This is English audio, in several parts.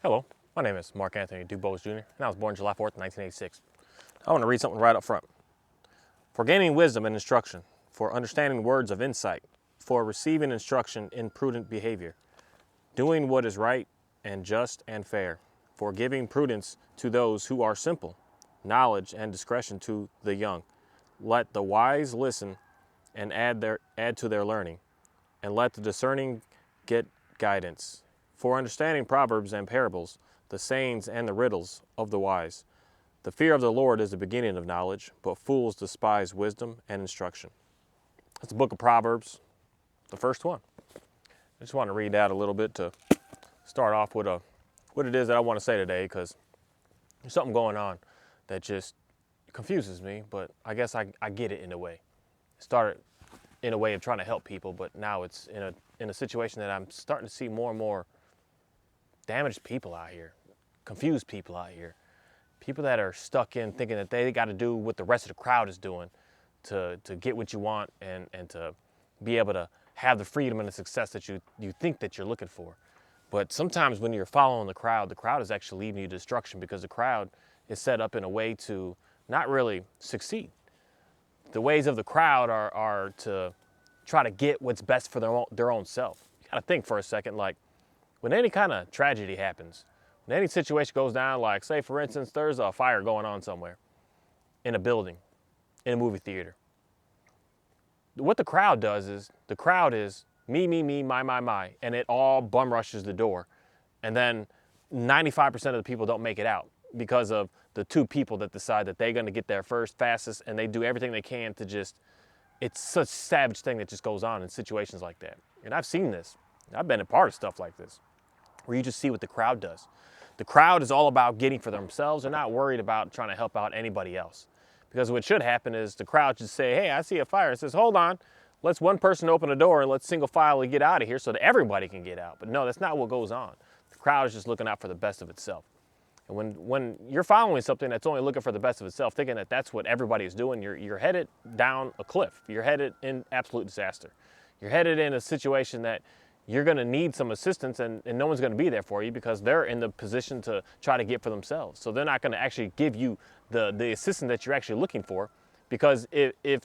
Hello, my name is Mark Anthony Dubose Jr., and I was born July 4th, 1986. I want to read something right up front. For gaining wisdom and instruction, for understanding words of insight, for receiving instruction in prudent behavior, doing what is right and just and fair, for giving prudence to those who are simple, knowledge and discretion to the young. Let the wise listen and add to their learning, and let the discerning get guidance. For understanding proverbs and parables, the sayings and the riddles of the wise. The fear of the Lord is the beginning of knowledge, but fools despise wisdom and instruction. That's the book of Proverbs, the first one. I just want to read that a little bit to start off with what it is that I want to say today, because there's something going on that just confuses me, but I guess I get it in a way. It started in a way of trying to help people, but now it's in a situation that I'm starting to see more and more damaged people out here, confused people out here, people that are stuck in thinking that they got to do what the rest of the crowd is doing to get what you want and to be able to have the freedom and the success that you think that you're looking for. But sometimes when you're following the crowd is actually leading you to destruction, because the crowd is set up in a way to not really succeed. The ways of the crowd are to try to get what's best for their own self. You got to think for a second, like, when any kind of tragedy happens, when any situation goes down, like, say, for instance, there's a fire going on somewhere in a building, in a movie theater. What the crowd does is, the crowd is me, my, and it all bum rushes the door. And then 95% of the people don't make it out because of the two people that decide that they're going to get there first, fastest, and they do everything they can to just, it's such a savage thing that just goes on in situations like that. And I've seen this. I've been a part of stuff like this, where you just see what the crowd does. The crowd is all about getting for themselves. They're not worried about trying to help out anybody else. Because what should happen is the crowd should say, hey, I see a fire. It says, hold on, let's one person open the door and let's single file get out of here so that everybody can get out. But no, that's not what goes on. The crowd is just looking out for the best of itself. And when you're following something that's only looking for the best of itself, thinking that that's what everybody is doing, you're headed down a cliff. You're headed in absolute disaster. You're headed in a situation that you're going to need some assistance, and no one's going to be there for you because they're in the position to try to get for themselves. So they're not going to actually give you the assistance that you're actually looking for, because if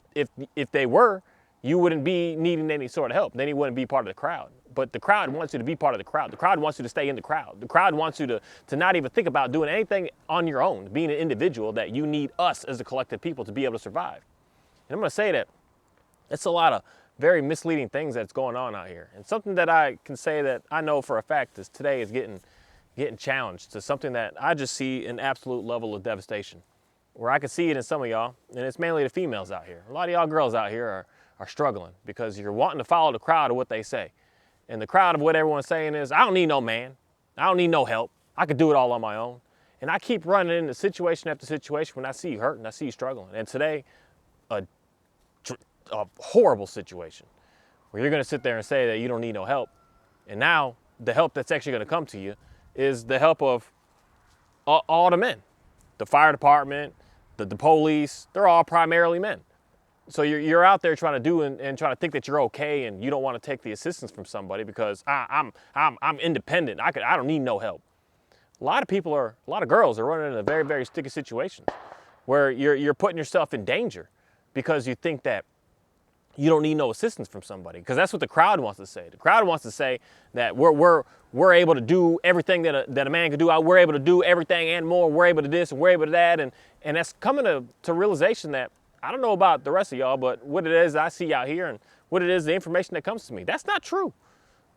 they were, you wouldn't be needing any sort of help. Then you wouldn't be part of the crowd. But the crowd wants you to be part of the crowd. The crowd wants you to stay in the crowd. The crowd wants you to not even think about doing anything on your own, being an individual, that you need us as a collective people to be able to survive. And I'm going to say that it's a lot of very misleading things that's going on out here. And something that I can say that I know for a fact is today is getting challenged to something that I just see an absolute level of devastation, where I can see it in some of y'all, and it's mainly the females out here. A lot of y'all girls out here are struggling because you're wanting to follow the crowd of what they say. And the crowd of what everyone's saying is, I don't need no man. I don't need no help. I could do it all on my own. And I keep running into situation after situation when I see you hurting, I see you struggling. And today, a horrible situation where you're going to sit there and say that you don't need no help. And now the help that's actually going to come to you is the help of all the men. The fire department, the police, they're all primarily men. So you're out there trying to do and trying to think that you're okay, and you don't want to take the assistance from somebody because I'm independent. I don't need no help. A lot of girls are running into very, very sticky situations where you're putting yourself in danger because you think that you don't need no assistance from somebody, because that's what the crowd wants to say. The crowd wants to say that we're able to do everything that a man can do. We're able to do everything and more. We're able to this and we're able to that, and that's coming to realization that, I don't know about the rest of y'all, but what it is I see out here and what it is, the information that comes to me, that's not true.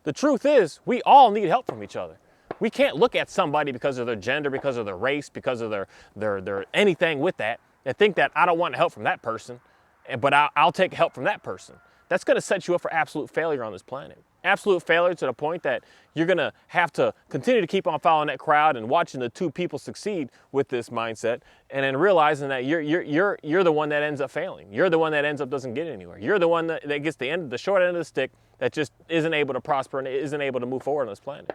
The truth is, we all need help from each other. We can't look at somebody because of their gender, because of their race, because of their anything with that, and think that I don't want help from that person, but I'll take help from that person. That's going to set you up for absolute failure on this planet. Absolute failure to the point that you're going to have to continue to keep on following that crowd and watching the two people succeed with this mindset, and then realizing that you're the one that ends up failing. You're the one that ends up doesn't get anywhere. You're the one that gets the short end of the stick, that just isn't able to prosper and isn't able to move forward on this planet.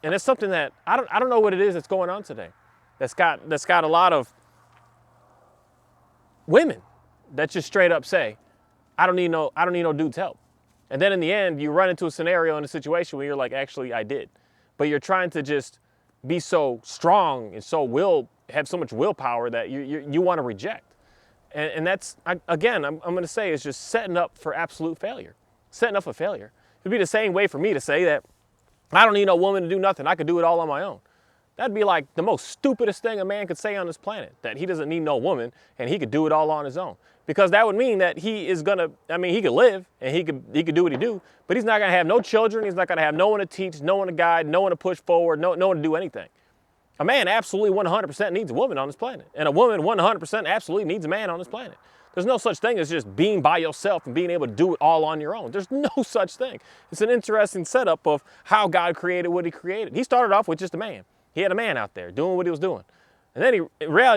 And it's something that I don't know what it is that's going on today. That's got a lot of women that just straight up say, I don't need no dude's help. And then in the end, you run into a scenario in a situation where you're like, actually, I did. But you're trying to just be so strong and have so much willpower that you want to reject. And that's, again, I'm going to say, it's just setting up for absolute failure, setting up for failure. It'd be the same way for me to say that I don't need no woman to do nothing. I could do it all on my own. That'd be like the most stupidest thing a man could say on this planet, that he doesn't need no woman and he could do it all on his own. Because that would mean that he is gonna, he could live and he could do what he do, but he's not gonna have no children. He's not gonna have no one to teach, no one to guide, no one to push forward, no one to do anything. A man absolutely 100% needs a woman on this planet. And a woman 100% absolutely needs a man on this planet. There's no such thing as just being by yourself and being able to do it all on your own. There's no such thing. It's an interesting setup of how God created what he created. He started off with just a man. He had a man out there doing what he was doing. And then he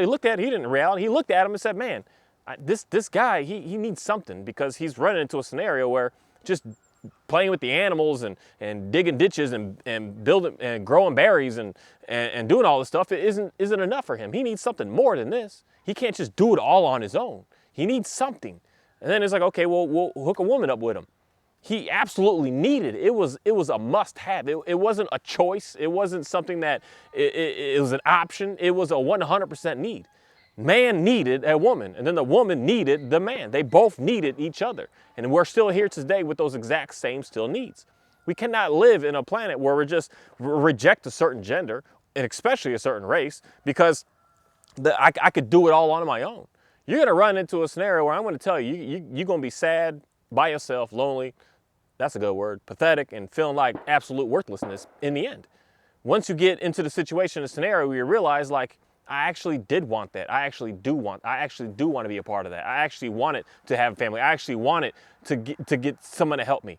looked at it, he looked at him and said, man, this guy, he needs something, because he's running into a scenario where just playing with the animals and digging ditches and building and growing berries and doing all this stuff isn't enough for him. He needs something more than this. He can't just do it all on his own. He needs something. And then it's like, okay, well, we'll hook a woman up with him. He absolutely needed it. It was a must-have. It wasn't a choice. It wasn't something that it was an option. It was a 100% need. Man needed a woman, and then the woman needed the man. They both needed each other. And we're still here today with those exact same still needs. We cannot live in a planet where we just reject a certain gender, and especially a certain race, because I could do it all on my own. You're going to run into a scenario where I'm going to tell you, you're going to be sad, by yourself, lonely, that's a good word, pathetic, and feeling like absolute worthlessness in the end. Once you get into the situation, the scenario where you realize, like, I actually did want that. I actually do want to be a part of that. I actually wanted to have a family. I actually wanted to get someone to help me.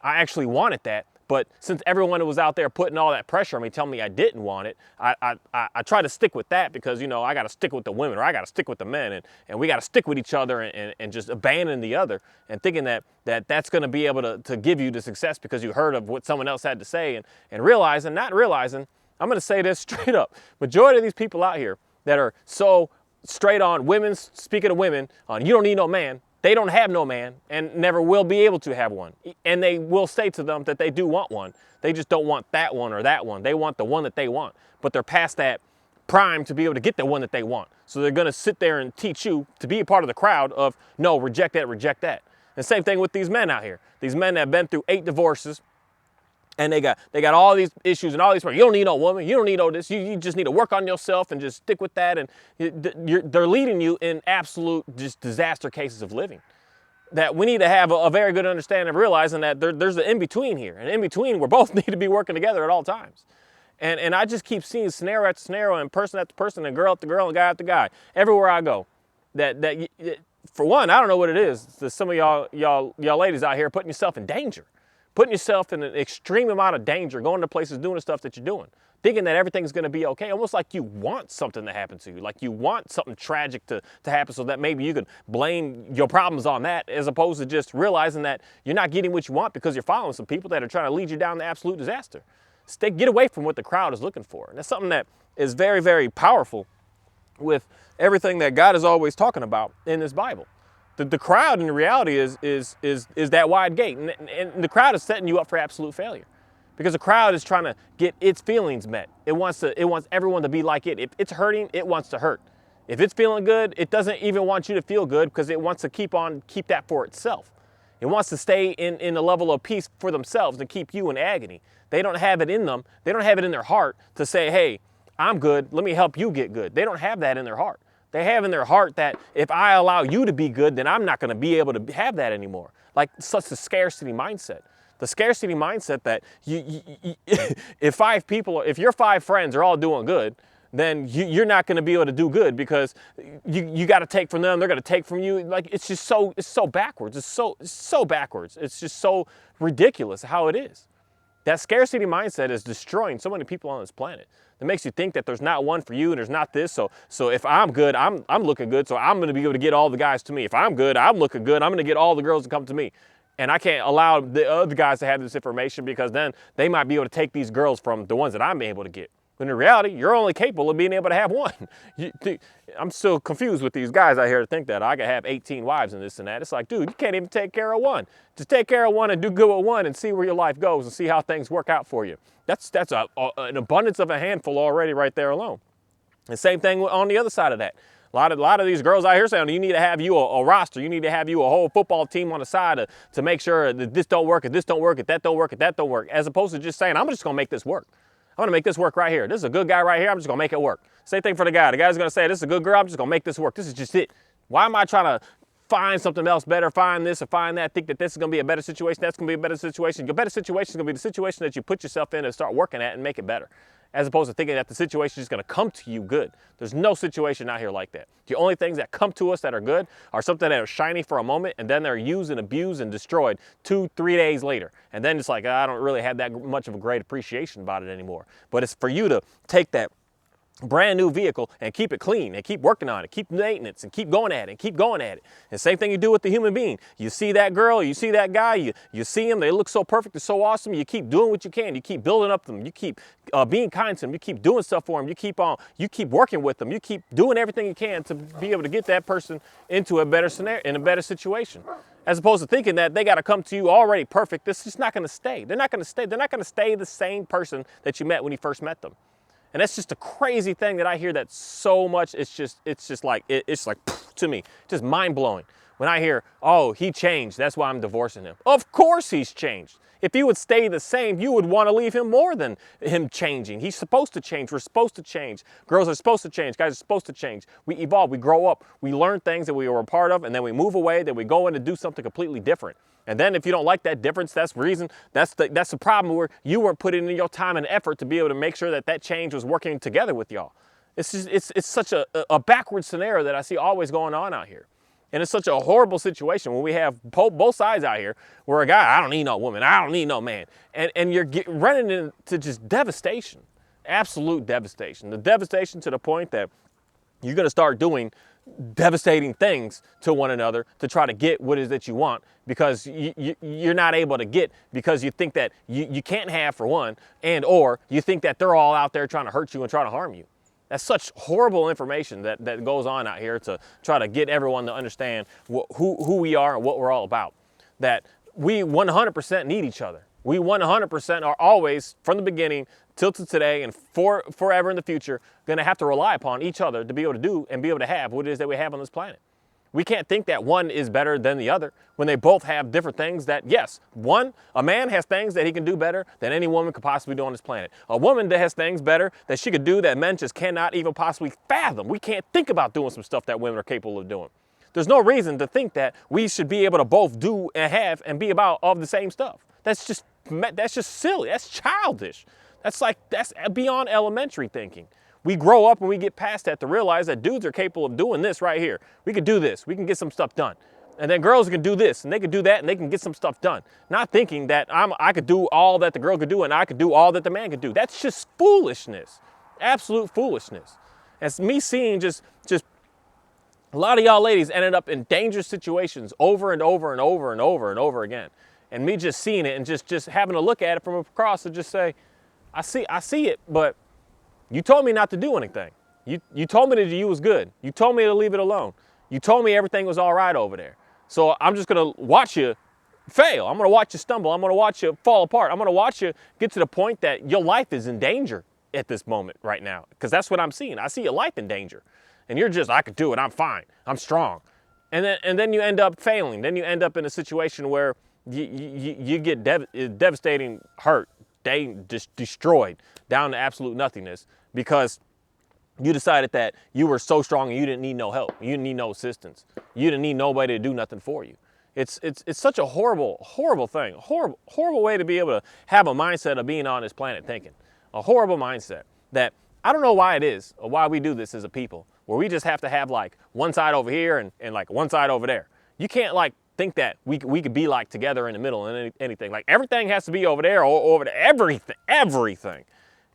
I actually wanted that. But since everyone was out there putting all that pressure on me, telling me I didn't want it, I try to stick with that, because, I got to stick with the women, or I got to stick with the men, and we got to stick with each other and just abandon the other, and thinking that's going to be able to give you the success because you heard of what someone else had to say, and not realizing, I'm going to say this straight up. Majority of these people out here that are so straight on women, speaking of women, on you don't need no man, they don't have no man and never will be able to have one. And they will say to them that they do want one. They just don't want that one or that one. They want the one that they want. But they're past that prime to be able to get the one that they want. So they're going to sit there and teach you to be a part of the crowd of, no, reject that, reject that. And same thing with these men out here. These men that have been through 8 divorces, and they got all these issues and all these problems. You don't need no woman. You don't need all this. You just need to work on yourself and just stick with that. And they're leading you in absolute just disaster cases of living. That we need to have a very good understanding of realizing that there's an in-between here. And in-between, we both need to be working together at all times. And I just keep seeing scenario after scenario and person after person and girl after girl and guy after guy. Everywhere I go. That for one, I don't know what it is. Some of y'all ladies out here putting yourself in danger. Putting yourself in an extreme amount of danger, going to places, doing the stuff that you're doing, thinking that everything's going to be okay, almost like you want something to happen to you, like you want something tragic to happen so that maybe you can blame your problems on that, as opposed to just realizing that you're not getting what you want because you're following some people that are trying to lead you down to absolute disaster. Get away from what the crowd is looking for. And that's something that is very, very powerful with everything that God is always talking about in this Bible. The crowd in reality is that wide gate, and the crowd is setting you up for absolute failure, because the crowd is trying to get its feelings met. It wants everyone to be like it. If it's hurting, it wants to hurt. If it's feeling good, it doesn't even want you to feel good, because it wants to keep that for itself. It wants to stay in a level of peace for themselves and keep you in agony. They don't have it in them. They don't have it in their heart to say, hey, I'm good. Let me help you get good. They don't have that in their heart. They have in their heart that if I allow you to be good, then I'm not going to be able to have that anymore. Like such a scarcity mindset. The scarcity mindset that if your 5 friends are all doing good, then you're not going to be able to do good, because you got to take from them, they're going to take from you. Like it's so backwards. It's so backwards. It's just so ridiculous how it is. That scarcity mindset is destroying so many people on this planet. It makes you think that there's not one for you and there's not this. So if I'm good, I'm looking good, so I'm going to be able to get all the guys to me. If I'm good, I'm looking good, I'm going to get all the girls to come to me. And I can't allow the other guys to have this information, because then they might be able to take these girls from the ones that I'm able to get. When in reality, you're only capable of being able to have one. I'm still confused with these guys out here to think that I could have 18 wives and this and that. It's like, dude, you can't even take care of one. Just take care of one and do good with one and see where your life goes and see how things work out for you. That's an abundance of a handful already right there alone. The same thing on the other side of that. A lot of these girls out here saying you need to have you a roster. You need to have you a whole football team on the side to make sure that this don't work, if this don't work, if that don't work, if that don't work. As opposed to just saying, I'm just going to make this work. I'm going to make this work right here. This is a good guy right here. I'm just going to make it work. Same thing for the guy. The guy's going to say, this is a good girl. I'm just going to make this work. This is just it. Why am I trying to find something else better, find this or find that, think that this is going to be a better situation, that's going to be a better situation? Your better situation is going to be the situation that you put yourself in and start working at and make it better, as opposed to thinking that the situation is going to come to you good. There's no situation out here like that. The only things that come to us that are good are something that are shiny for a moment, and then they're used and abused and destroyed 2-3 days later. And then it's like, I don't really have that much of a great appreciation about it anymore. But it's for you to take that brand new vehicle and keep it clean and keep working on it, keep maintenance and keep going at it and keep going at it. And same thing you do with the human being. You see that girl, you see that guy, you see them, they look so perfect, they're so awesome, you keep doing what you can, you keep building up them, you keep being kind to them, you keep doing stuff for them, you keep working with them, you keep doing everything you can to be able to get that person into a better scenario, in a better situation. As opposed to thinking that they got to come to you already perfect. This is just not going to stay. They're not going to stay. They're not going to stay the same person that you met when you first met them. And that's just a crazy thing that I hear that so much. It's just like to me, just mind blowing. When I hear, oh, he changed, that's why I'm divorcing him. Of course he's changed. If he would stay the same, you would want to leave him more than him changing. He's supposed to change. We're supposed to change. Girls are supposed to change. Guys are supposed to change. We evolve. We grow up. We learn things that we were a part of, and then we move away. Then we go in to do something completely different. And then if you don't like that difference, that's the problem where you weren't putting in your time and effort to be able to make sure that that change was working together with y'all. It's such a backward scenario that I see always going on out here. And it's such a horrible situation when we have both sides out here where a guy, I don't need no woman, I don't need no man. And you're running into just devastation, absolute devastation. The devastation to the point that you're going to start doing devastating things to one another to try to get what it is that you want, because you're not able to get because you think that you can't have, for one, and or you think that they're all out there trying to hurt you and trying to harm you. That's such horrible information that goes on out here to try to get everyone to understand who we are and what we're all about. That we 100% need each other. We 100% are always, from the beginning till to today and forever in the future, going to have to rely upon each other to be able to do and be able to have what it is that we have on this planet. We can't think that one is better than the other when they both have different things that, yes, a man has things that he can do better than any woman could possibly do on this planet. A woman that has things better that she could do that men just cannot even possibly fathom. We can't think about doing some stuff that women are capable of doing. There's no reason to think that we should be able to both do and have and be about all the same stuff. That's just silly. That's childish. That's beyond elementary thinking. We grow up and we get past that to realize that dudes are capable of doing this right here. We can do this. We can get some stuff done. And then girls can do this and they can do that and they can get some stuff done. Not thinking that I could do all that the girl could do and I could do all that the man could do. That's just foolishness. Absolute foolishness. It's me seeing just a lot of y'all ladies ended up in dangerous situations over and over and over and over and over again. And me just seeing it and just having to look at it from across and just say, I see it, but you told me not to do anything. You told me that you was good. You told me to leave it alone. You told me everything was all right over there. So I'm just going to watch you fail. I'm going to watch you stumble. I'm going to watch you fall apart. I'm going to watch you get to the point that your life is in danger at this moment right now, because that's what I'm seeing. I see your life in danger. And you're just, I could do it. I'm fine. I'm strong. And then you end up failing. Then you end up in a situation where you get devastating hurt, destroyed down to absolute nothingness because you decided that you were so strong and you didn't need no help. You didn't need no assistance. You didn't need nobody to do nothing for you. It's such a horrible thing. Horrible way to be able to have a mindset of being on this planet thinking. A horrible mindset that I don't know why it is or why we do this as a people, where we just have to have like one side over here and like one side over there. You can't like think that we could be like together in the middle and anything. Like everything has to be over there or over there. Everything.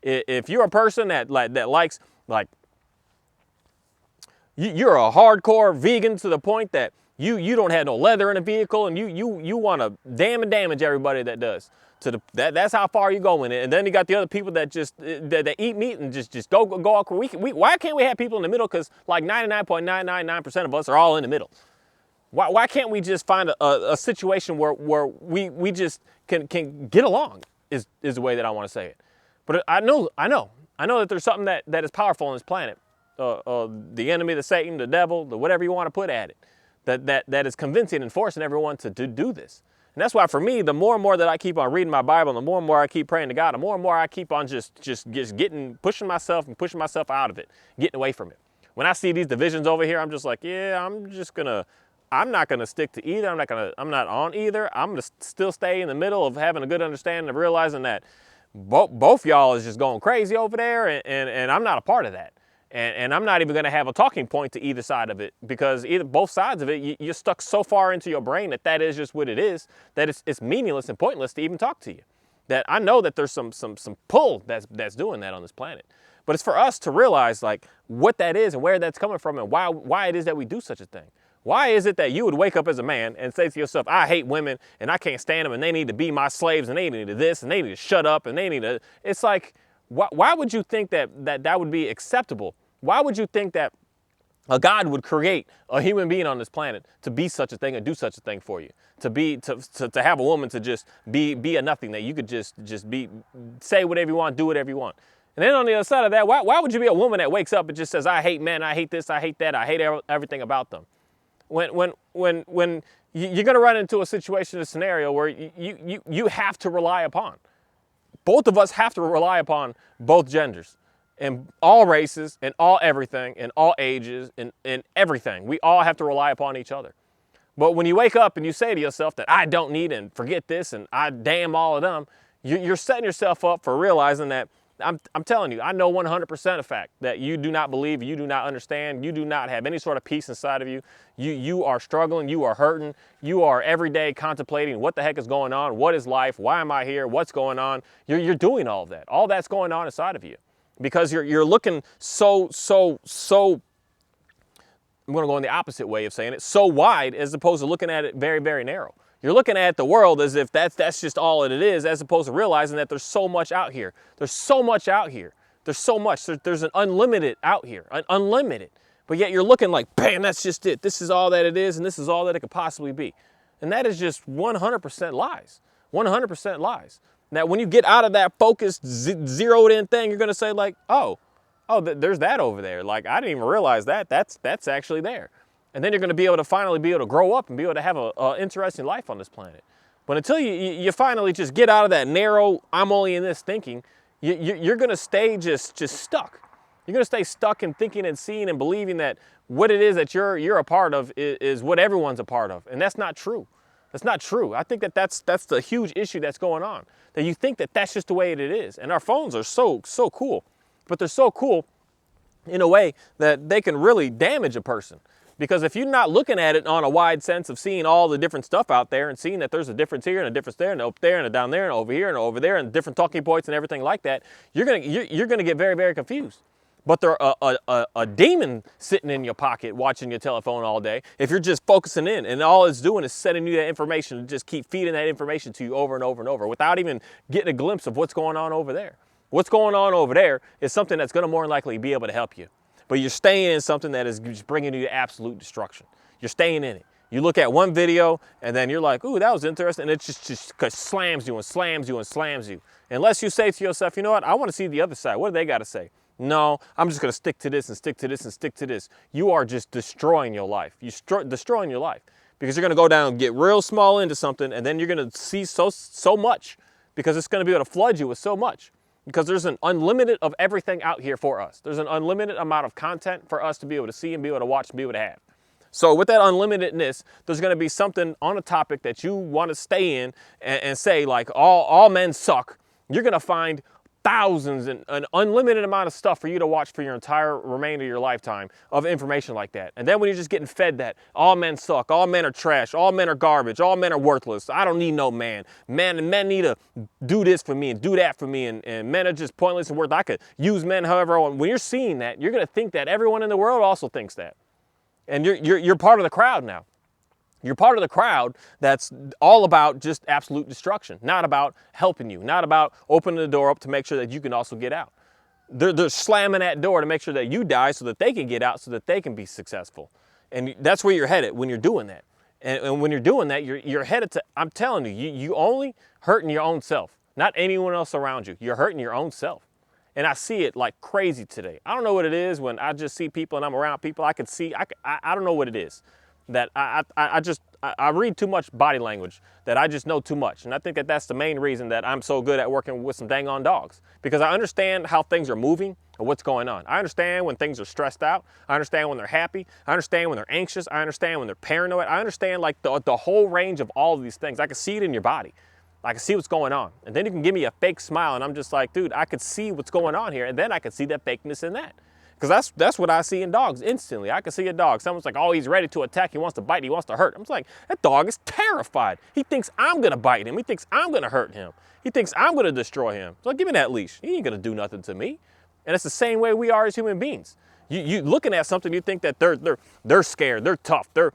If you're a person that likes like you're a hardcore vegan to the point that you don't have no leather in a vehicle and you want to damage everybody that does, that's how far you go in it. And then you got the other people that just that eat meat and just go out. Why can't we have people in the middle? Because like 99.999% of us are all in the middle. Why can't we just find a situation where we just can get along is the way that I want to say it. But I know that there's something that is powerful on this planet. The enemy, the Satan, the devil, the whatever you want to put at it, that is convincing and forcing everyone to do this. And that's why for me, the more and more that I keep on reading my Bible, and the more and more I keep praying to God, the more and more I keep on just pushing myself out of it, getting away from it. When I see these divisions over here, I'm just like, yeah, I'm not gonna stick to either. I'm not on either. I'm gonna still stay in the middle of having a good understanding of realizing that both y'all is just going crazy over there, and I'm not a part of that. And I'm not even going to have a talking point to either side of it, because both sides of it, you're stuck so far into your brain that is just what it is, that it's meaningless and pointless to even talk to you. That I know that there's some pull that's doing that on this planet. But it's for us to realize like what that is and where that's coming from and why it is that we do such a thing. Why is it that you would wake up as a man and say to yourself, I hate women and I can't stand them and they need to be my slaves and they need to this and they need to shut up and they need to, it's like, why would you think that would be acceptable? Why would you think that a God would create a human being on this planet to be such a thing and do such a thing for you? To have a woman to just be a nothing, that you could just say whatever you want, do whatever you want. And then on the other side of that, why would you be a woman that wakes up and just says, I hate men, I hate this, I hate that, I hate everything about them? When you're going to run into a situation, a scenario where you have to rely upon. Both of us have to rely upon both genders. In all races, in all everything, in all ages, in everything. We all have to rely upon each other. But when you wake up and you say to yourself that I don't need and forget this and I damn all of them, you're setting yourself up for realizing that, I'm telling you, I know 100% of fact that you do not believe, you do not understand, you do not have any sort of peace inside of you. You are struggling, you are hurting, you are every day contemplating what the heck is going on, what is life, why am I here, what's going on. You're doing all of that. All that's going on inside of you. Because you're looking so, I'm going to go in the opposite way of saying it, so wide as opposed to looking at it very, very narrow. You're looking at the world as if that's just all it is, as opposed to realizing that there's so much out here. There's so much out here. There's so much. There's an unlimited out here, unlimited. But yet you're looking like, bam, that's just it. This is all that it is, and this is all that it could possibly be. And that is just 100% lies. 100% lies. Now, when you get out of that focused, zeroed in thing, you're going to say like, oh, there's that over there. Like, I didn't even realize that. That's actually there. And then you're going to be able to finally be able to grow up and be able to have an interesting life on this planet. But until you finally just get out of that narrow, I'm only in this thinking, you're going to stay just stuck. You're going to stay stuck in thinking and seeing and believing that what it is that you're a part of is what everyone's a part of. And that's not true. That's not true. I think that's the huge issue that's going on. That you think that that's just the way it is. And our phones are so cool. But they're so cool in a way that they can really damage a person. Because if you're not looking at it on a wide sense of seeing all the different stuff out there and seeing that there's a difference here and a difference there and up there and a down there and over here and over there and different talking points and everything like that, you're gonna get very, very confused. But there's a demon sitting in your pocket watching your telephone all day. If you're just focusing in and all it's doing is sending you that information and just keep feeding that information to you over and over and over without even getting a glimpse of what's going on over there. What's going on over there is something that's going to more than likely be able to help you. But you're staying in something that is just bringing you to absolute destruction. You're staying in it. You look at one video and then you're like, ooh, that was interesting. And it just slams you and slams you and slams you. Unless you say to yourself, you know what, I want to see the other side. What do they got to say? No, I'm just going to stick to this and stick to this and stick to this. You are just destroying your life. You're destroying your life because you're going to go down and get real small into something, and then you're going to see so much because it's going to be able to flood you with so much because there's an unlimited of everything out here for us. There's an unlimited amount of content for us to be able to see and be able to watch and be able to have. So with that unlimitedness, there's going to be something on a topic that you want to stay in and say like all men suck. You're going to find thousands and an unlimited amount of stuff for you to watch for your entire remainder of your lifetime of information like that. And then when you're just getting fed that all men suck, all men are trash, all men are garbage, all men are worthless, I don't need no man. Men need to do this for me and do that for me, and men are just pointless and worthless. I could use men however I want. When you're seeing that, you're going to think that everyone in the world also thinks that. And you're part of the crowd now. You're part of the crowd that's all about just absolute destruction, not about helping you, not about opening the door up to make sure that you can also get out. They're slamming that door to make sure that you die so that they can get out, so that they can be successful. And that's where you're headed when you're doing that. And when you're doing that, you're headed to, I'm telling you, you only hurting your own self, not anyone else around you. You're hurting your own self. And I see it like crazy today. I don't know what it is when I just see people and I'm around people. I can see, I don't know what it is. That I read too much body language, that I just know too much. And I think that that's the main reason that I'm so good at working with some dang on dogs, because I understand how things are moving and what's going on. I understand when things are stressed out. I understand when they're happy. I understand when they're anxious. I understand when they're paranoid. I understand like the whole range of all of these things. I can see it in your body. I can see what's going on. And then you can give me a fake smile and I'm just like, dude, I could see what's going on here. And then I could see that fakeness in that. Because that's what I see in dogs instantly. I can see a dog. Someone's like, oh, he's ready to attack. He wants to bite. He wants to hurt. I'm just like, that dog is terrified. He thinks I'm going to bite him. He thinks I'm going to hurt him. He thinks I'm going to destroy him. So give me that leash. He ain't going to do nothing to me. And it's the same way we are as human beings. You looking at something, you think that they're scared. They're tough. They're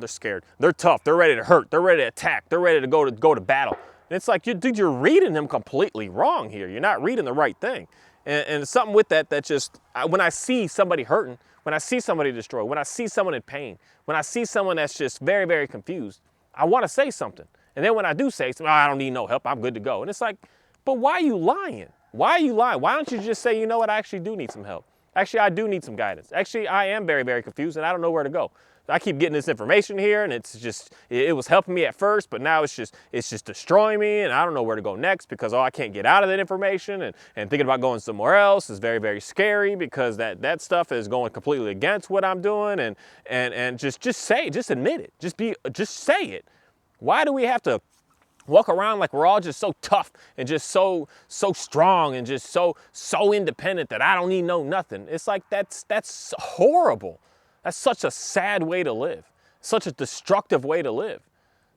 scared. They're tough. They're ready to hurt. They're ready to attack. They're ready to go to battle. And it's like, dude, you're reading them completely wrong here. You're not reading the right thing. And something with that just, when I see somebody hurting, when I see somebody destroyed, when I see someone in pain, when I see someone that's just very, very confused, I want to say something. And then when I do say something, oh, I don't need no help, I'm good to go. And it's like, but why are you lying? Why are you lying? Why don't you just say, you know what, I actually do need some help. Actually, I do need some guidance. Actually, I am very, very confused and I don't know where to go. I keep getting this information here and it's just, it was helping me at first, but now it's just destroying me and I don't know where to go next because, oh, I can't get out of that information and thinking about going somewhere else is very, very scary because that stuff is going completely against what I'm doing and just say it, just admit it, just say it. Why do we have to walk around like we're all just so tough and just so strong and just so independent that I don't need nothing? It's like that's horrible. That's such a sad way to live, such a destructive way to live,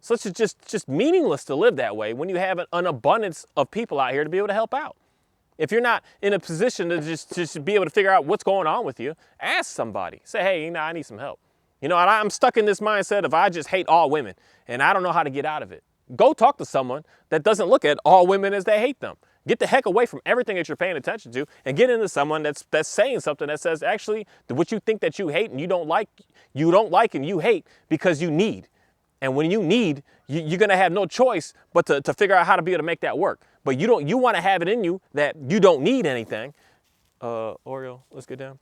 such a just meaningless to live that way when you have an abundance of people out here to be able to help out. If you're not in a position to just be able to figure out what's going on with you, ask somebody. Say, hey, I need some help. And I'm stuck in this mindset of I just hate all women and I don't know how to get out of it. Go talk to someone that doesn't look at all women as they hate them. Get the heck away from everything that you're paying attention to and get into someone that's saying something that says, actually, what you think that you hate and you don't like and you hate because you need. And when you need, you're going to have no choice but to figure out how to be able to make that work. But you want to have it in you that you don't need anything. Oreo, let's get down.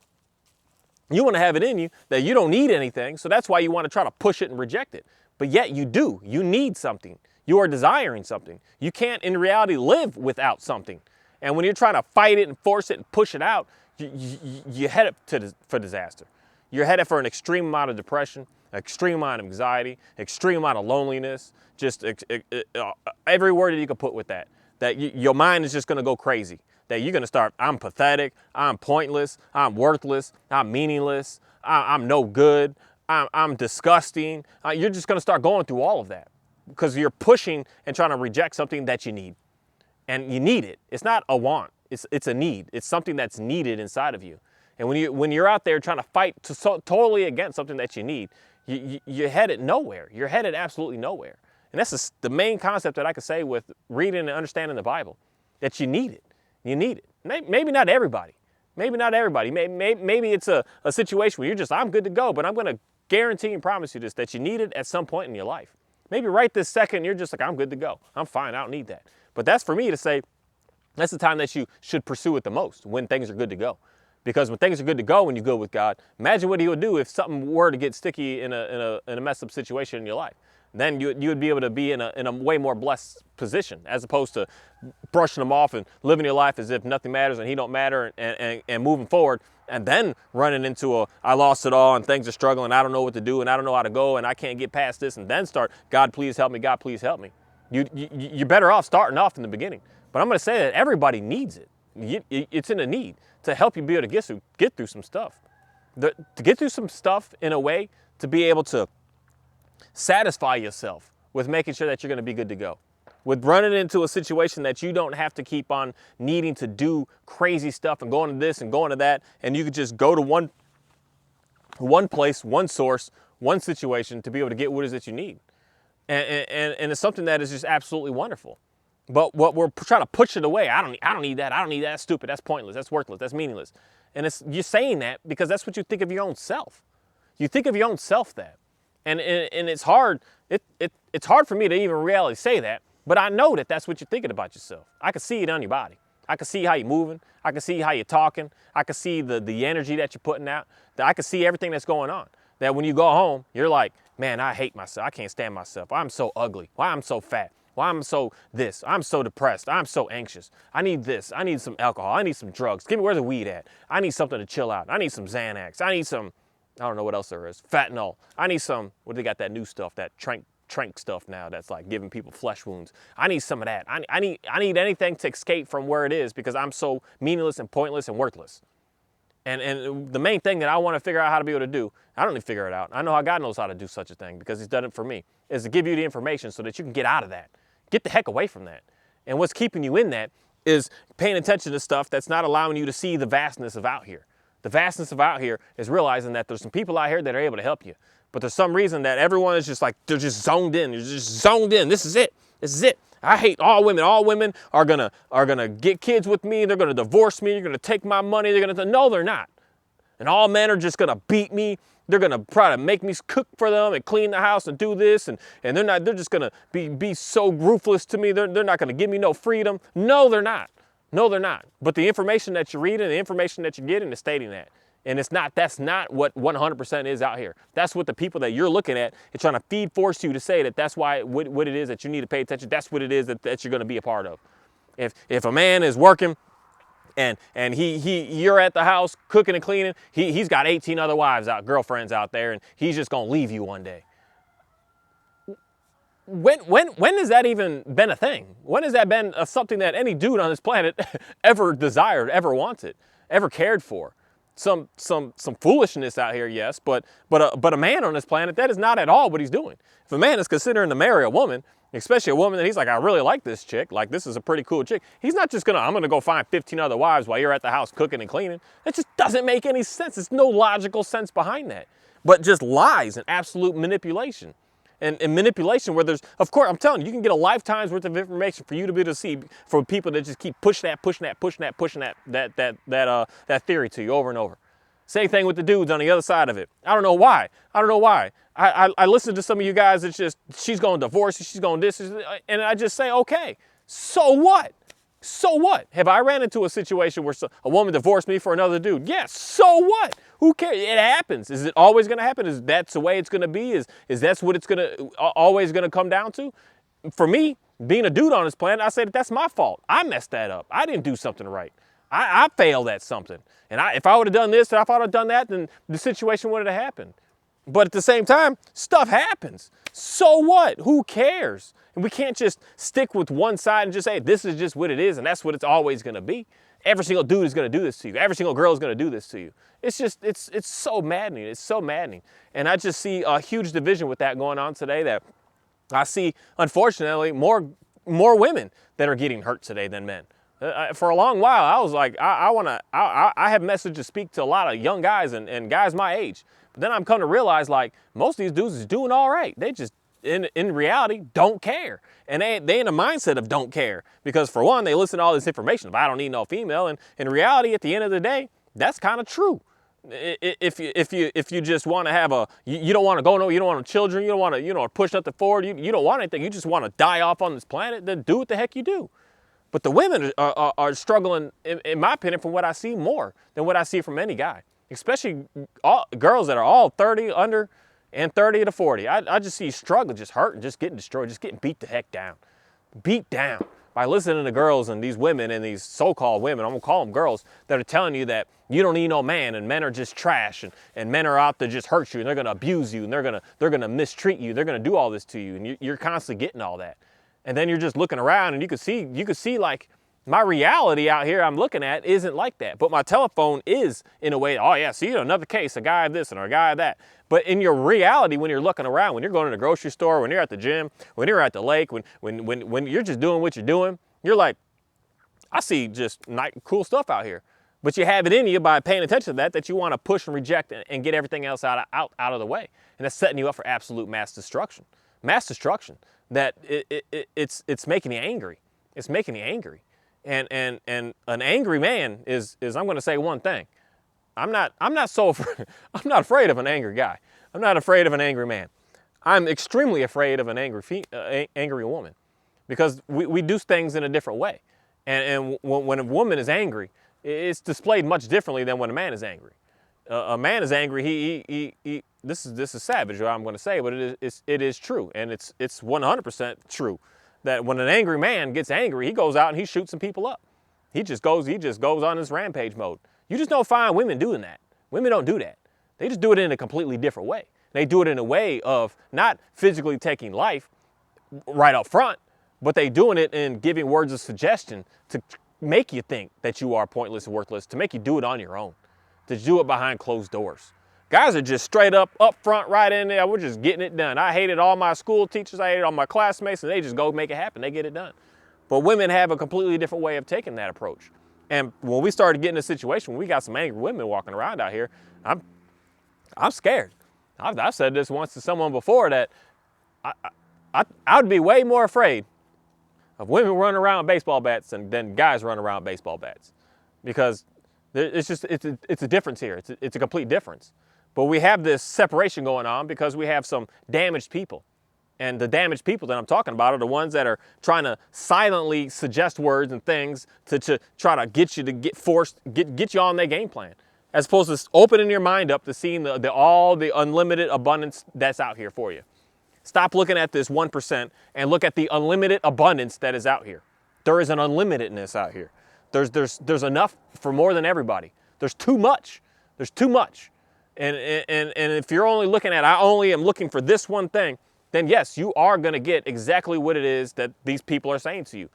You want to have it in you that you don't need anything. So that's why you want to try to push it and reject it. But yet you do. You need something. You are desiring something. You can't, in reality, live without something. And when you're trying to fight it and force it and push it out, you head for disaster. You're headed for an extreme amount of depression, extreme amount of anxiety, extreme amount of loneliness, just every word that you can put with that. That your mind is just going to go crazy. That you're going to start, I'm pathetic, I'm pointless, I'm worthless, I'm meaningless, I'm no good, I'm disgusting. You're just going to start going through all of that. Because you're pushing and trying to reject something that you need. And you need it. It's not a want. It's a need. It's something that's needed inside of you. And when you're out there trying to fight totally against something that you need, you're headed nowhere. You're headed absolutely nowhere. And that's the main concept that I could say with reading and understanding the Bible, that you need it. You need it. Maybe not everybody. Maybe not everybody. Maybe it's a situation where you're just, I'm good to go, but I'm going to guarantee and promise you this, that you need it at some point in your life. Maybe right this second, you're just like, I'm good to go. I'm fine. I don't need that. But that's for me to say, that's the time that you should pursue it the most, when things are good to go. Because when things are good to go, when you're good with God, imagine what he would do if something were to get sticky in a messed up situation in your life. Then you would be able to be in a way more blessed position, as opposed to brushing them off and living your life as if nothing matters and he don't matter and moving forward. And then running into I lost it all and things are struggling, I don't know what to do and I don't know how to go and I can't get past this, and then start, God, please help me, God, please help me. You're better off starting off in the beginning. But I'm going to say that everybody needs it. It's in a need to help you be able to get through some stuff. To get through some stuff in a way to be able to satisfy yourself with making sure that you're going to be good to go. With running into a situation that you don't have to keep on needing to do crazy stuff and going to this and going to that, and you could just go to one one place, one source, one situation to be able to get what it is that you need. And it's something that is just absolutely wonderful. But what we're trying to push it away. I don't need that. I don't need that. That's stupid. That's pointless. That's worthless. That's meaningless. And you're saying that because that's what you think of your own self. You think of your own self that. And it's hard. It's hard for me to even really say that. But I know that that's what you're thinking about yourself. I can see it on your body. I can see how you're moving. I can see how you're talking. I can see the energy that you're putting out. I can see everything that's going on. That when you go home, you're like, man, I hate myself. I can't stand myself. I'm so ugly. Why I'm so fat. Why I'm so this. I'm so depressed. I'm so anxious. I need this. I need some alcohol. I need some drugs. Give me, where's the weed at? I need something to chill out. I need some Xanax. I need some, I don't know what else there is. Fentanyl. I need some, what do they got that new stuff, that trank stuff now that's like giving people flesh wounds. I need some of that. I need anything to escape from where it is because I'm so meaningless and pointless and worthless. And the main thing that I want to figure out how to be able to do, I don't need to figure it out. I know how God knows how to do such a thing because he's done it for me, is to give you the information so that you can get out of that. Get the heck away from that. And what's keeping you in that is paying attention to stuff that's not allowing you to see the vastness of out here. The vastness of out here is realizing that there's some people out here that are able to help you. But there's some reason that everyone is just like, they're just zoned in. You're just zoned in. This is it. This is it. I hate all women. All women are gonna get kids with me. They're gonna divorce me. They're gonna take my money. They're gonna, no, they're not. And all men are just gonna beat me. They're gonna try to make me cook for them and clean the house and do this. And they're just gonna be so ruthless to me. They're not gonna give me no freedom. No, they're not. No, they're not. But the information that you're reading, the information that you're getting is stating that. And that's not what 100% is out here. That's what the people that you're looking at is trying to force you to say that that's why what it is that you need to pay attention. That's what it is that you're going to be a part of. If a man is working and you're at the house cooking and cleaning, he's got 18 other girlfriends out there, and he's just going to leave you one day. When has that even been a thing? When has that been something that any dude on this planet ever desired, ever wanted, ever cared for? Some foolishness out here, yes, but a man on this planet, that is not at all what he's doing. If a man is considering to marry a woman, especially a woman that he's like, I really like this chick, like this is a pretty cool chick, he's not just I'm gonna go find 15 other wives while you're at the house cooking and cleaning. That just doesn't make any sense. There's no logical sense behind that, but just lies and absolute manipulation. And manipulation where there's, of course, I'm telling you, you can get a lifetime's worth of information for you to be able to see for people that just keep pushing that theory to you over and over. Same thing with the dudes on the other side of it. I don't know why. I listen to some of you guys, it's just, she's going to divorce you, she's going this, and I just say, okay, so what? So what? Have I ran into a situation where a woman divorced me for another dude? Yes, so what? Who cares? It happens. Is it always going to happen? Is that the way it's going to be? Is that's what it's going to always going to come down to? For me, being a dude on this planet, I say that's my fault. I messed that up. I didn't do something right. I failed at something. And if I would have done this, or if I would have done that, then the situation wouldn't have happened. But at the same time, stuff happens. So what? Who cares? And we can't just stick with one side and just say, this is just what it is, and that's what it's always going to be. Every single dude is going to do this to you. Every single girl is going to do this to you. It's just, it's so maddening. It's so maddening. And I just see a huge division with that going on today, that I see, unfortunately, more women that are getting hurt today than men. For a long while, I was like, I have messaged to speak to a lot of young guys and guys my age. But then I'm come to realize, like, most of these dudes is doing all right. They just, in reality, don't care. And they in a mindset of don't care. Because for one, they listen to all this information. But I don't need no female. And in reality, at the end of the day, that's kind of true. If you just want to have you don't want to go, no, you don't want children, you don't want to, push nothing forward, you don't want anything, you just want to die off on this planet, then do what the heck you do. But the women are struggling, in my opinion, from what I see, more than what I see from any guy. Especially girls that are all 30 under and 30 to 40. I just see struggling, just hurting, just getting destroyed, just getting beat the heck down. Beat down by listening to girls and these women and these so-called women, I'm gonna call them girls, that are telling you that you don't need no man and men are just trash and men are out to just hurt you and they're gonna abuse you and they're gonna mistreat you, they're gonna do all this to you, and you're constantly getting all that. And then you're just looking around and you can see like, my reality out here I'm looking at isn't like that. But my telephone is, in a way, oh yeah, see, another case, a guy of this and a guy of that. But in your reality, when you're looking around, when you're going to the grocery store, when you're at the gym, when you're at the lake, when you're just doing what you're doing, you're like, I see just cool stuff out here. But you have it in you by paying attention to that you want to push and reject and get everything else out of the way. And that's setting you up for absolute mass destruction. Mass destruction. That it's making you angry. It's making you angry. And an angry man is I'm going to say one thing. I'm not so afraid, I'm not afraid of an angry guy. I'm not afraid of an angry man. I'm extremely afraid of an angry woman, because we do things in a different way. And when a woman is angry, it's displayed much differently than when a man is angry. A man is angry. He this is savage, what I'm going to say, but it is true, and it's 100% true that when an angry man gets angry, he goes out and he shoots some people up. He just goes on this rampage mode. You just don't find women doing that. Women don't do that. They just do it in a completely different way. They do it in a way of not physically taking life right up front, but they doing it in giving words of suggestion to make you think that you are pointless and worthless, to make you do it on your own, to do it behind closed doors. Guys are just straight up front, right in there. We're just getting it done. I hated all my school teachers. I hated all my classmates, and they just go make it happen. They get it done. But women have a completely different way of taking that approach. And when we started getting a situation when we got some angry women walking around out here, I'm scared. I've said this once to someone before, that I would be way more afraid of women running around with baseball bats than guys running around with baseball bats, because it's a difference here. It's a complete difference. But we have this separation going on because we have some damaged people. And the damaged people that I'm talking about are the ones that are trying to silently suggest words and things to try to get you to get you on their game plan, as opposed to opening your mind up to seeing all the unlimited abundance that's out here for you. Stop looking at this 1% and look at the unlimited abundance that is out here. There is an unlimitedness out here. There's enough for more than everybody. There's too much. There's too much. And if you're only looking at, I only am looking for this one thing, then yes, you are going to get exactly what it is that these people are saying to you.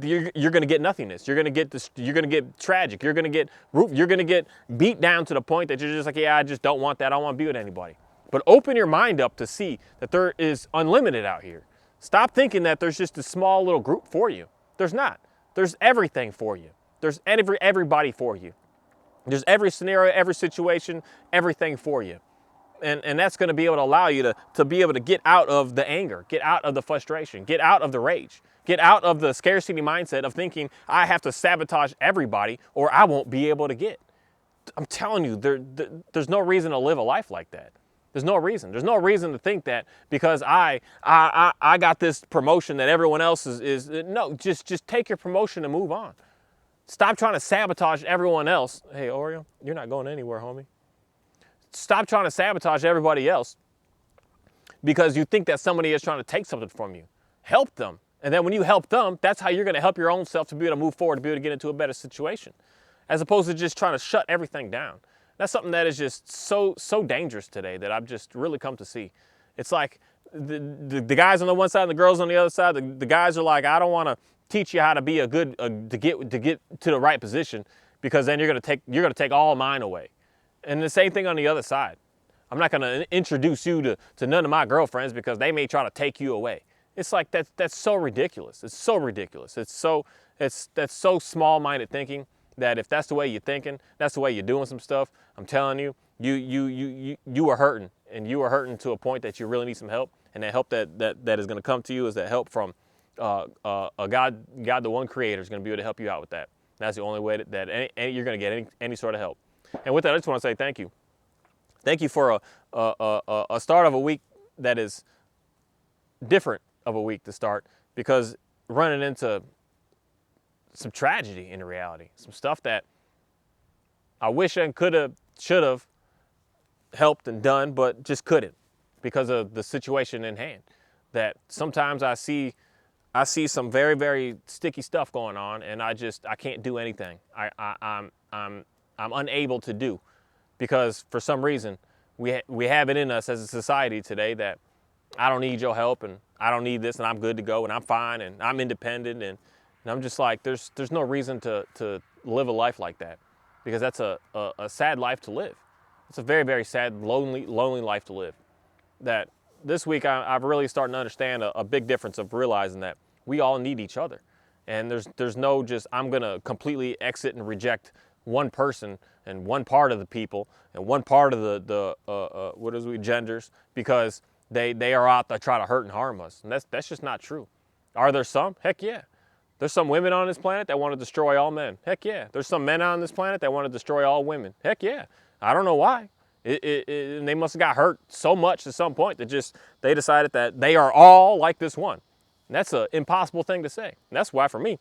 You're going to get nothingness. You're going to get this. You're going to get tragic. You're going to get beat down to the point that you're just like, yeah, I just don't want that. I don't want to be with anybody. But open your mind up to see that there is unlimited out here. Stop thinking that there's just a small little group for you. There's not. There's everything for you. There's everybody for you. There's every scenario, every situation, everything for you. And that's going to be able to allow you to be able to get out of the anger, get out of the frustration, get out of the rage, get out of the scarcity mindset of thinking I have to sabotage everybody or I won't be able to get. I'm telling you, there's no reason to live a life like that. There's no reason. There's no reason to think that because I got this promotion that everyone else is no, just take your promotion and move on. Stop trying to sabotage everyone else. Hey, Oreo, you're not going anywhere, homie. Stop trying to sabotage everybody else because you think that somebody is trying to take something from you. Help them. And then when you help them, that's how you're going to help your own self to be able to move forward, to be able to get into a better situation, as opposed to just trying to shut everything down. That's something that is just so dangerous today that I've just really come to see. It's like the guys on the one side and the girls on the other side. The guys are like, I don't want to teach you how to be a good to get to the right position, because then you're going to take all mine away. And the same thing on the other side. I'm not going to introduce you to none of my girlfriends because they may try to take you away. It's like that's so ridiculous. It's so ridiculous. That's so small-minded thinking that if that's the way you're thinking, that's the way you're doing some stuff. I'm telling you, you are hurting, and you are hurting to a point that you really need some help. And that help that is going to come to you is that help from a God, the one Creator, is going to be able to help you out with that. That's the only way that you're going to get any sort of help. And with that, I just want to say thank you. Thank you for a start of a week that is different of a week to start, because running into some tragedy in reality, some stuff that I wish I could have, should have helped and done, but just couldn't because of the situation in hand. That sometimes I see some very, very sticky stuff going on, and I can't do anything. I'm unable to do, because for some reason we have it in us as a society today that I don't need your help, and I don't need this, and I'm good to go, and I'm fine, and I'm independent, and I'm just like, there's no reason to live a life like that, because that's a sad life to live. It's a very, very sad, lonely life to live. That this week I've really started to understand a big difference of realizing that we all need each other. And there's no just, I'm gonna completely exit and reject one person and one part of the people and one part of the genders, because they are out to try to hurt and harm us. And that's just not true. Are there some? Heck yeah. There's some women on this planet that want to destroy all men. Heck yeah. There's some men on this planet that want to destroy all women. Heck yeah. I don't know why. They must have got hurt so much at some point that just they decided that they are all like this one. And that's an impossible thing to say. And that's why, for me,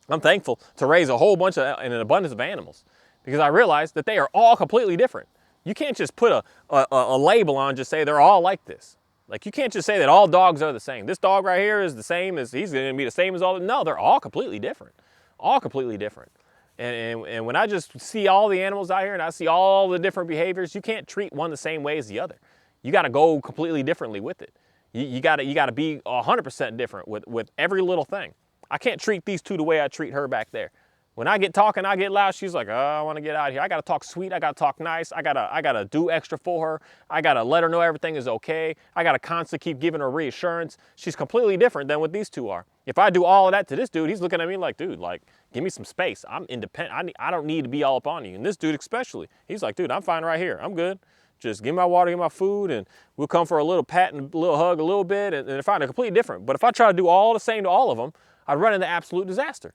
I'm thankful to raise a whole bunch of an abundance of animals, because I realize that they are all completely different. You can't just put a label on, just say they're all like this. Like, you can't just say that all dogs are the same. This dog right here is the same as, he's going to be the same as all. No, they're all completely different. All completely different. And when I just see all the animals out here and I see all the different behaviors, you can't treat one the same way as the other. You got to go completely differently with it. You got to be 100% different with every little thing. I can't treat these two the way I treat her back there. When I get talking, I get loud, she's like, oh, I want to get out of here. I got to talk sweet. I got to talk nice. I got to do extra for her. I got to let her know everything is okay. I got to constantly keep giving her reassurance. She's completely different than what these two are. If I do all of that to this dude, he's looking at me like, dude, like, give me some space. I'm independent. I don't need to be all up on you. And this dude especially, he's like, dude, I'm fine right here. I'm good. Just give me my water, give me my food, and we'll come for a little pat and a little hug a little bit, and if I'm completely different. But if I try to do all the same to all of them, I'd run into absolute disaster.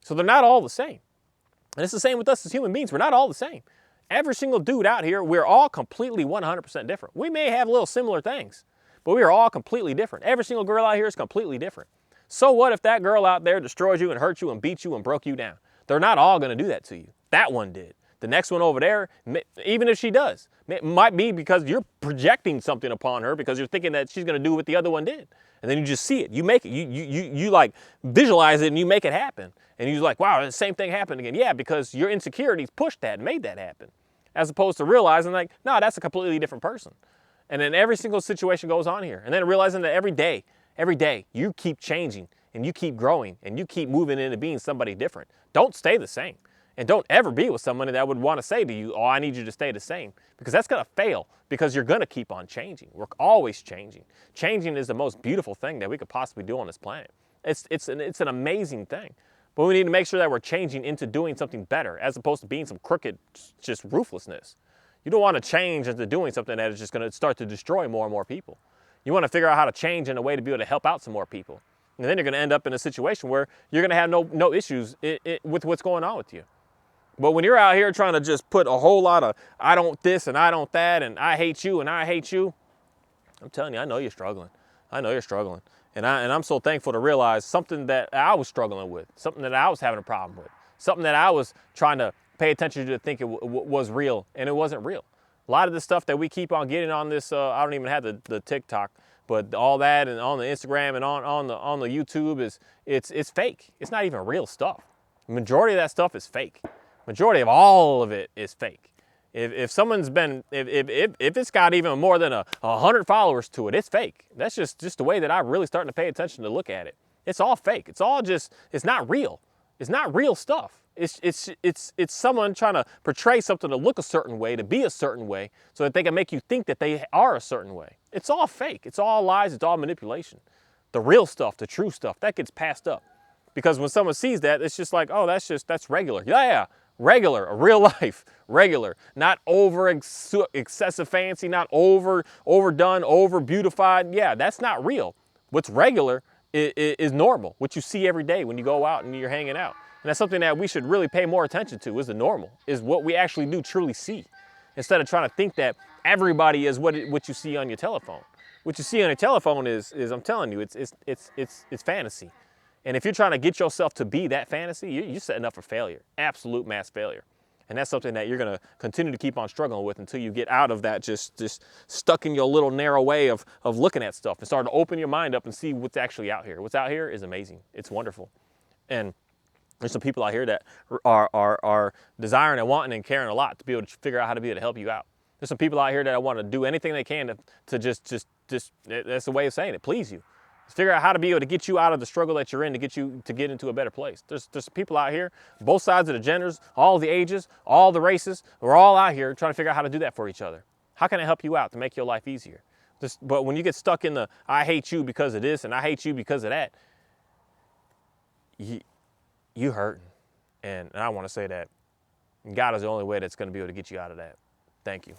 So they're not all the same. And it's the same with us as human beings. We're not all the same. Every single dude out here, we're all completely 100% different. We may have little similar things, but we are all completely different. Every single girl out here is completely different. So what if that girl out there destroys you and hurt you and beat you and broke you down? They're not all going to do that to you. That one did. The next one over there, even if she does, it might be because you're projecting something upon her because you're thinking that she's going to do what the other one did. And then you just see it. You make it. You like visualize it and you make it happen. And you're like, wow, the same thing happened again. Yeah, because your insecurities pushed that and made that happen. As opposed to realizing like, no, that's a completely different person. And then every single situation goes on here. And then realizing that every day, you keep changing and you keep growing and you keep moving into being somebody different. Don't stay the same. And don't ever be with somebody that would want to say to you, oh, I need you to stay the same. Because that's going to fail, because you're going to keep on changing. We're always changing. Changing is the most beautiful thing that we could possibly do on this planet. It's an amazing thing. But we need to make sure that we're changing into doing something better, as opposed to being some crooked, just ruthlessness. You don't want to change into doing something that is just going to start to destroy more and more people. You want to figure out how to change in a way to be able to help out some more people. And then you're going to end up in a situation where you're going to have no issues with what's going on with you. But when you're out here trying to just put a whole lot of, I don't this and I don't that and I hate you and I hate you, I'm telling you, I know you're struggling. I know you're struggling. And I'm so thankful to realize something that I was struggling with, something that I was having a problem with, something that I was trying to pay attention to think it was real, and it wasn't real. A lot of the stuff that we keep on getting on this, I don't even have the TikTok, but all that and on the Instagram and on the YouTube it's fake. It's not even real stuff. The majority of that stuff is fake. Majority of all of it is fake. If someone's been, if it's got even more than 100 followers to it, it's fake. That's just the way that I'm really starting to pay attention to look at it. It's all fake. It's all just, it's not real. It's not real stuff. It's someone trying to portray something to look a certain way, to be a certain way, so that they can make you think that they are a certain way. It's all fake. It's all lies. It's all manipulation. The real stuff, the true stuff, that gets passed up. Because when someone sees that, it's just like, oh, that's regular. Yeah. Regular, a real life, regular, not excessive fancy, not overdone, over beautified. Yeah, that's not real. What's regular is normal, what you see every day when you go out and you're hanging out. And that's something that we should really pay more attention to, is the normal, is what we actually do truly see, instead of trying to think that everybody is what you see on your telephone. What you see on your telephone is I'm telling you, it's fantasy. And if you're trying to get yourself to be that fantasy, you're setting up for failure, absolute mass failure. And that's something that you're going to continue to keep on struggling with until you get out of that just stuck in your little narrow way of looking at stuff and start to open your mind up and see what's actually out here. What's out here is amazing. It's wonderful. And there's some people out here that are desiring and wanting and caring a lot to be able to figure out how to be able to help you out. There's some people out here that want to do anything they can to just that's the way of saying it, please you. Figure out how to be able to get you out of the struggle that you're in, to get into a better place. There's people out here, both sides of the genders, all the ages, all the races. We're all out here trying to figure out how to do that for each other. How can I help you out to make your life easier? But when you get stuck in the I hate you because of this and I hate you because of that, you hurting. And I want to say that And God is the only way that's going to be able to get you out of that. Thank you.